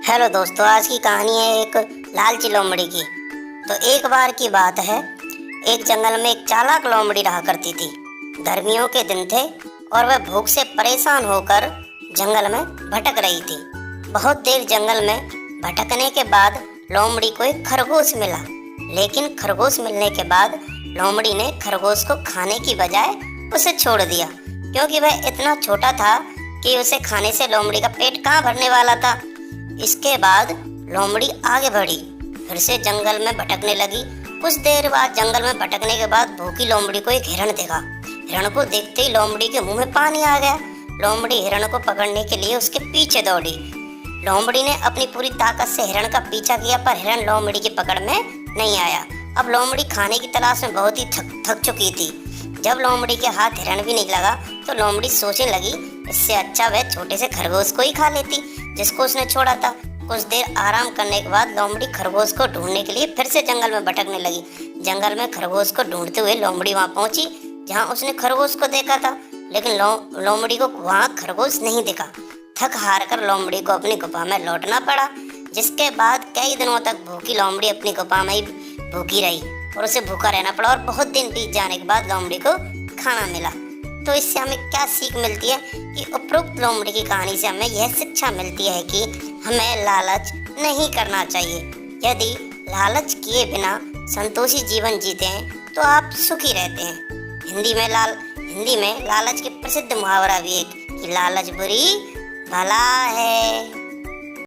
Hello दोस्तों, आज की कहानी है एक लालची लोमड़ी की। तो एक बार की बात है, एक जंगल में एक चालाक लोमड़ी रहा करती थी। गर्मियों के दिन थे और वह भूख से परेशान होकर जंगल में भटक रही थी। बहुत देर जंगल में भटकने के बाद लोमड़ी को एक खरगोश मिला, लेकिन खरगोश मिलने के बाद लोमड़ी ने खरगोश को खाने की बजाय उसे छोड़ दिया, क्योंकि वह इतना छोटा था कि उसे खाने से लोमड़ी का पेट कहाँ भरने वाला था। इसके बाद लोमड़ी आगे बढ़ी, फिर से जंगल में भटकने लगी। कुछ देर बाद जंगल में भटकने के बाद भूखी लोमड़ी को एक हिरण देखा। हिरण को देखते ही लोमड़ी के मुंह में पानी आ गया। लोमड़ी हिरण को पकड़ने के लिए उसके पीछे दौड़ी। लोमड़ी ने अपनी पूरी ताकत से हिरण का पीछा किया, पर हिरण लोमड़ी की पकड़ में नहीं आया। अब लोमड़ी खाने की तलाश में बहुत ही थक चुकी थी। जब लोमड़ी के हाथ हिरण भी नहीं लगा तो लोमड़ी सोचने लगी, इससे अच्छा वह छोटे से खरगोश को ही खा लेती जिसको उसने छोड़ा था। कुछ देर आराम करने के बाद लोमड़ी खरगोश को ढूंढने के लिए फिर से जंगल में भटकने लगी। जंगल में खरगोश को ढूंढते हुए लोमड़ी वहां पहुंची जहां उसने खरगोश को देखा था, लेकिन लोमड़ी को वहां खरगोश नहीं दिखा। थक हार कर लोमड़ी को अपनी गुफा में लौटना पड़ा, जिसके बाद कई दिनों तक भूखी लोमड़ी अपनी गुफा में ही भूखी रही और उसे भूखा रहना पड़ा। और बहुत दिन बीत जाने के बाद लोमड़ी को खाना मिला। तो इससे हमें क्या सीख मिलती है कि उपरोक्त लोमड़ी की कहानी से हमें यह शिक्षा मिलती है कि हमें लालच नहीं करना चाहिए। यदि लालच किए बिना संतोषी जीवन जीते हैं तो आप सुखी रहते हैं। हिंदी में लालच के प्रसिद्ध मुहावरा भी है कि लालच बुरी भला है।